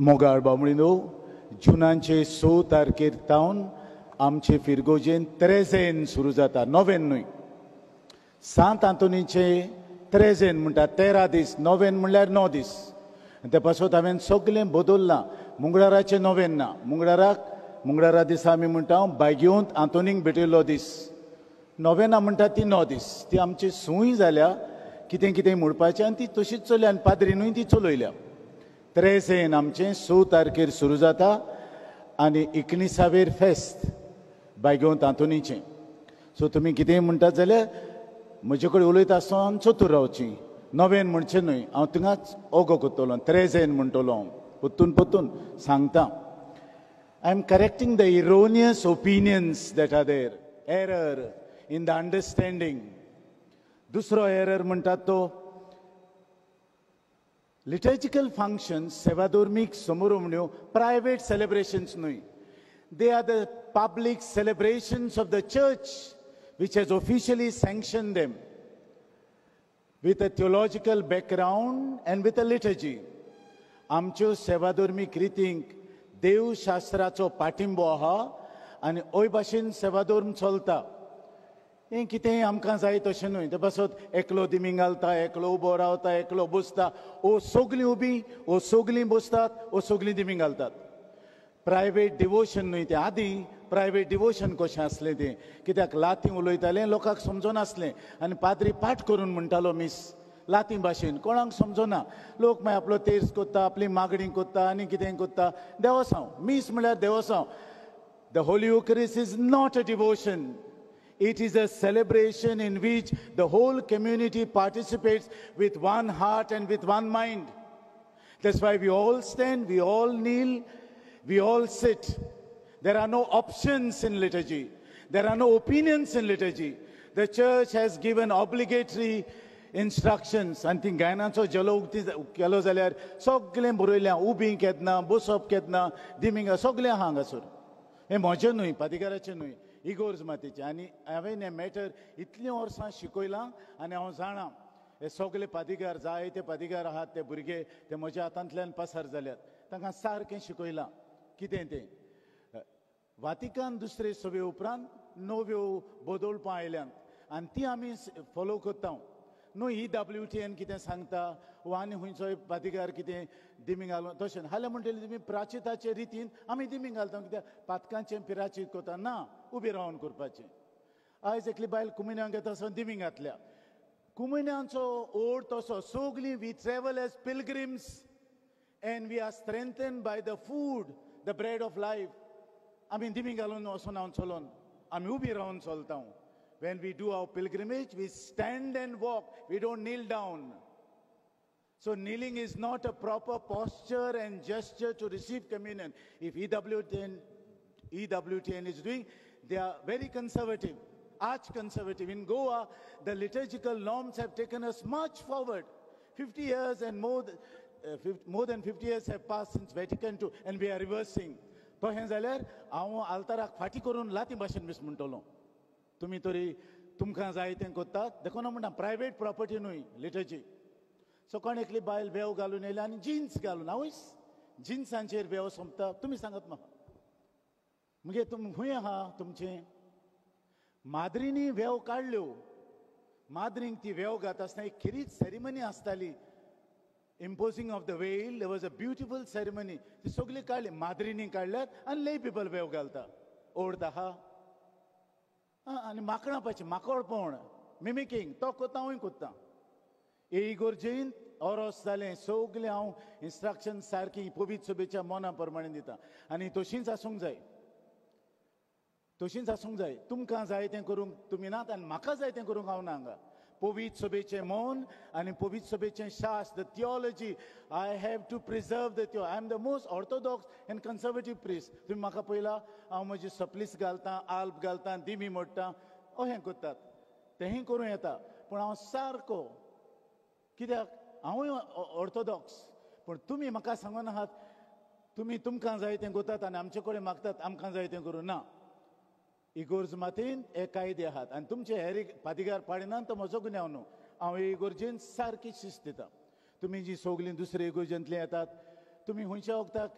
मोगाळ बामणिनो जुनांचे 6 तारखेर तावन आमचे फिरगोजेन 13 सुरू जाता 9 न्हय सांत आंतोनीचे 13 म्हणटा 13 दीस 9 म्हणल्यार 9 दीस ते पासून हांवें सगळें बदललां मंगळाराचे 9 ना मंगळारा दिसा आमी म्हणटा बायगियोंत आंतोनीक भेटयल्लो दीस 9 म्हणटा ती 9 दीस ती आमची सूय जाल्या कितें कितें म्हणपाचें आनी ती तशीच चलल्या आनी पाद्रीनूय ती चलयल्या 13 आमचें 6 तारखेर सुरू जाता आनी 19 फेस्त बायगियोंत आंतोनीचें सो तुमी कितेंय म्हणटात जाल्यार म्हजे कडेन उलयता आसतना चतूर रावचीं 9 म्हणचें न्हय हांव थिंगाच ओगो करतलो 13 म्हणटलो हांव परतून सांगता I am correcting the erroneous opinions that are there error in the understanding दुसरो एरर म्हणटात तो लिटर्जिकल फंक्शन्स सेवाधर्मीक समारंभण्यो प्रायवेट सेलिब्रेशन्स न्हय they are the public celebrations of the church which has officially sanctioned them with a theological background and with a liturgy. आमच्यो सेवाधर्मीक रितींक देवशास्त्राचो पाठिंबो आहा आनी ओय भाशेन सेवाधर्म चलता हें कितेंय आमकां जाय तशें न्हय ते पासत एकलो दिमी घालता एकलो उबो रावता एकलो बसता ओ सगलीं उबीं ओ सगलीं बसतात ओ सगलीं दिमी घालतात प्रायवेट डिवोशन न्हय तें आदीं प्रायवेट डिवोशन कशें आसलें तें कित्याक लातीन उलयतालें लोकांक समजनासलें आनी पाद्री पाठ करून म्हणटालो मीस लातीन भाशेन कोणाक समजना लोक मागीर आपलो तेर्स कोत्ता आपली मागणी कोत्ता आनी कितें कोत्ता देवसांव मीस म्हळ्यार देवसांव the holy Eucharist is not a devotion It is a celebration in which the whole community participates with one heart and with one mind. That's why we all stand, we all kneel, we all sit. There are no options in liturgy. There are no opinions in liturgy. The church has given obligatory instructions. And think गायनाचो जलो उक्ती केलो जाल्यार सगळें बरयल्या उबीं केदना बसप केदना दिमिंगा सगळें हांगासर हें म्हजें न्हय पादिकाराचें न्हय इगोर्ज मातीचें आनी हांवें हें मॅटर इतलीं वर्सां शिकयलां आनी हांव जाणां हे सगळे पादिकार जाय ते पादिकार आहात ते भुरगे ते म्हज्या हातांतल्यान पासार जाल्यात तांकां सारकें शिकयलां कितें तें वातिकान दुसरे सभे उपरांत नव्यो बदलपां आयल्यात आनी ती आमी फॉलो करता न्हू EWTN कितें सांगता वा आनी खंयचोय पादिकार कितें दिमी घालून तशें हाल्या म्हणटलें तुमी प्राचिताचे रितीन आमी दिमी घालता कित्याक पातकांचें पिराचीत कोता ना उबें रावन करपाचें आयज एकली बायल कुमिन्यांक येता आसतना दिमी घातल्या कुमिन्यांचो ओड तसो सगलीं we travel as pilgrims and we are strengthen by the food the bread of life आमी दिमी घालून वचून हांव चलोन आमी उबीं रावन चलता When we do our pilgrimage, we stand and walk. We don't kneel down. So kneeling is not a proper posture and gesture to receive communion. If EWTN is doing, they are very conservative, arch conservative. In Goa, the liturgical norms have taken us much forward. 50 years and more than 50 years have passed since Vatican II, and we are reversing. तो हें जाल्यार हांव आल्ताराक फाटी करून लातीन भाशेन मीस म्हणटलो तुमी तरी तुमकां जाय तें कोत्तात देखून म्हणटा प्रायवेट प्रॉपर्टी न्हय लिटर्जी सो कोण एकली बायल वेव घालून येयल्या आनी जिन्स घालून आवयस जिन्सांचेर वेव सोंपता तुमी सांगात म्हाका म्हणजे तुमी खंय आहा तुमचें माद्रीनी वेव काडल्यो माद्रींक ती वेव घालता आसतना एक खरीच सेरिमनी आसताली imposing of the veil there was a beautiful ceremony ती सगळी काडली माद्रीनी काडल्यात आनी लय पीपल वेव घालता ओड आहा आनी माकणापाचें माकोडपण मिमिकींग तो कोत्ता हांवूय कोत्ता हे इगोर्जेंत ओरोस जालें सगलें हांव इन्स्ट्रक्शन सारकीं पवित्र सभेच्या मोना प्रमाणे दिता आनी तशींच आसूंक जाय तुमकां जाय तें करूंक तुमी नात आनी म्हाका जाय तें करूंक हांव ना हांगा पवित्र सभेचें मोन आनी पवित्र सभेचें शास्त्र the theology I have to preserve the I am the most orthodox and conservative priest तुमी म्हाका पयला हांव म्हजी सप्लीस घालतां आल्प घालतां दिमी मोडटां अहें कोत्तात तेंय करूं येता पूण हांव सारको कित्याक हांवूय ऑर्थोडॉक्स पूण तुमी म्हाका सांगून आहात तुमी तुमकां जाय तें कोतात आनी आमचे कडेन मागतात आमकां जाय तें करूं ना इगोर्ज मातीन हे कायदे आहात आनी तुमचे हेर पादिकार पाडिनात तो म्हजो गुन्यांव न्हू हांव इगोर्जेन सारकी शिस्त दिता तुमी जी सगलीं दुसरे इगोर्जेंतलीं येतात तुम्ही हुंयच्या वखताक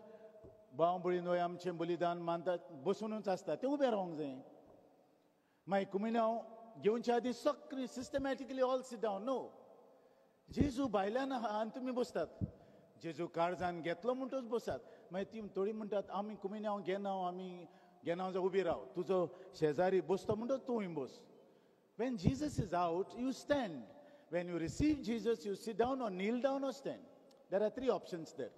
भाव भयण वय आमचें बलिदान मानतात बसूनच आसता ते उबे रावंक जाय मागीर कुमिनांव घेवच्या आदी सगळीं सिस्टमॅटिकली ऑल सिट डावन नो जेजू भायल्यान आहा आनी तुमी बसतात जेजू काळजान घेतलो म्हणटच बसात मागीर ती थोडी म्हणटात आमी कुमिनांव घेना आमी घेना जाल्यार उबी राव तुजो शेजारी बसतो म्हणटच तूंय बस when Jesus is out you stand when you receive Jesus you sit down or kneel down or stand there are three options there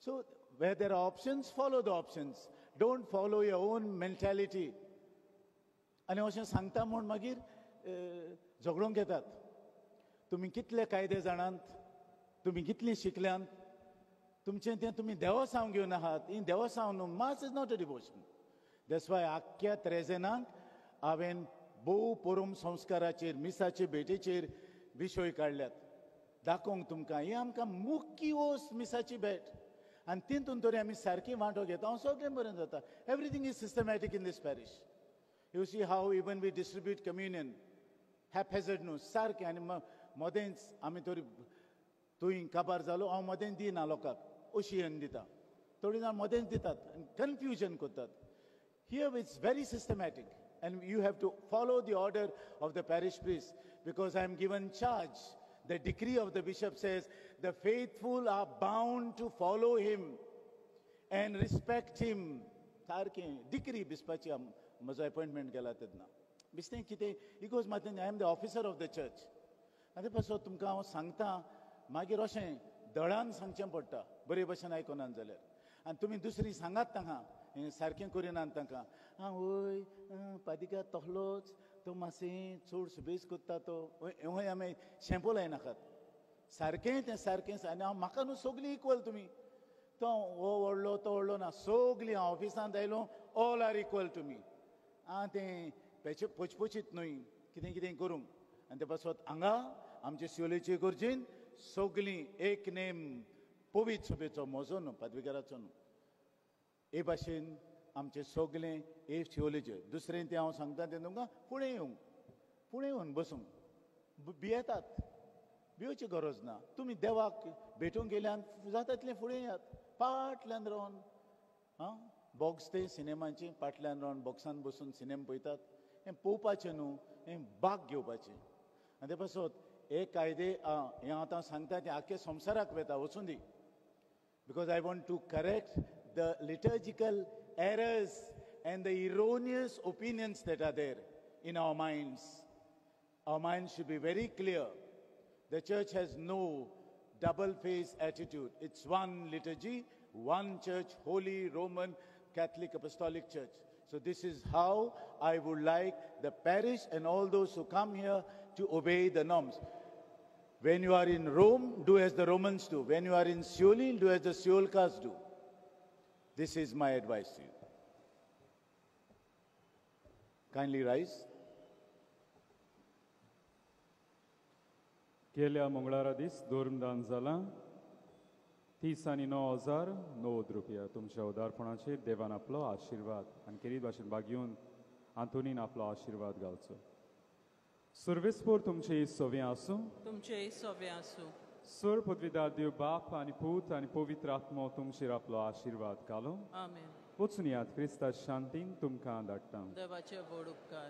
so where there are options follow the options don't follow your own mentality आनी अशें सांगता म्हूण मागीर झगडूंक येतात तुमी कितले कायदे जाणात तुमी कितलीं शिकल्यांत तुमचें तें तुमी देवसांव घेवन आहात ही देवसांव न्हू mass is not a devotion that's why आख्ख्या त्रेजेनाक हांवें भोव परोम संस्काराचेर मिसाचे भेटेचेर विशय काडल्यात दाखोवंक तुमकां ही आमकां मुख्य वोस मिसाची भेट आनी तितून तरी आमी सारकी वांटो घेता हांव सगळें बरें जाता everything is systematic in this parish you see how even we distribute communion haphazard न्हू सारकें आनी मदेंच आमी तरी तुवें काबार जालो हांव मदें दिना लोकांक अशी हेन दिता थोडीं जाण मदेंच दितात आनी कन्फ्युजन करतात here it's very systematic and you have to follow the order of the parish priest because I am given charge the decree of the bishop says the faithful are bound to follow him and respect him सारकें decree बिस्पाची म्हजो appointment गेला तेन्ना बिस्तें कितें he goes मातून I am the officer of the church आनी पासून तुमकां हांव सांगता मागीर अशें दळान सांगचें पडटा बरे भशेन आयकनात जाल्यार आनी तुमी दुसरी सांगात तांकां सारकें करिनात तांकां वय पादिका तोहलोच तो मातशें चड सुबेज करता तो हय आमी शॅम्पू लायनाकात सारकें तें सारकें आनी हांव म्हाका न्हू सगलीं इक्वल तुमी तो हो व्हडलो तो व्हडलो ना सगलीं हांव ऑफिसांत आयलो all are equal to me तें पचपचीत न्हय कितें कितें करूंक आनी ते पासत हांगा आमचे शिवोलेचे गरजेन सगलीं एक नेम पवीत सभेचो म्हजो न्हू पादवेकाराचो न्हू हे भाशेन आमचे सगळें हे शिवोलेचे दुसरें तें हांव सांगता तें तुमकां फुडें येवन बसूंक भियेतात भिवची गरज ना तुमी देवाक भेटूंक गेल्यान जाता तितलें फुडें येयात फाटल्यान रावन बॉक्स ते सिनेमाची फाटल्यान रावन बॉक्सान बसून सिनेमा पळयतात हें पळोवपाचें न्हू हें भाग घेवपाचें आनी ते पासत हे कायदे हें आतां सांगता तें आख्खे संवसाराक वेता वचून दी because I want to correct the liturgical errors and the erroneous opinions that are there in our minds. Our minds should be very clear. The church has no double-faced attitude. It's one liturgy, one church, Holy Roman Catholic Apostolic Church. So this is how I would like the parish and all those who come here to obey the norms. When you are in Rome, do as the Romans do. When you are in Seoul, do as the Seolkas do. This is my advice to you. Kindly rise. गेल्या मंगळारा दीस धोर्मदान जालां 30,09,090 रुपया तुमच्या उदारपणाचेर देवान आपलो आशिर्वाद आनी केरीत भाशेन भाग्यून आंतोनीन आपलो आशिर्वाद घालचो सर्वेस्पोर तुमचे सोवें आसूं तुमचे सोवें आसूं सर पदवीदार देव बाप आनी पूत आनी पवित्र आत्मो तुमचेर आपलो आशिर्वाद घालो आमेन वचून यात क्रिस्ता शांतीन तुमकां धाडटा देवाचे व्हड उपकार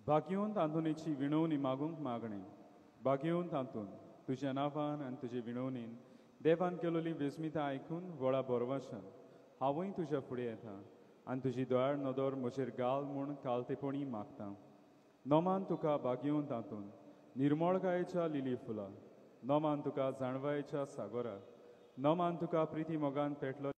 भाग्योंत आंतोनीची विणवणी मागूंक मागणें भाग्योंत आंतून तुज्या नांवान आनी तुजे विणवणेन देवान केलोली वेजमिता आयकून व्हडा बोरवाशान हांवूय तुज्या फुडें येता आनी तुजी दोळार नदर म्हजेर घाल म्हूण कालतेपणी मागता नोमान तुका भाग्योंत आंतून निर्मळकायेच्या लिली फुलां नोमान तुका जाणवायेच्या सागोरा नोमान तुका प्रिती मोगान पेटलो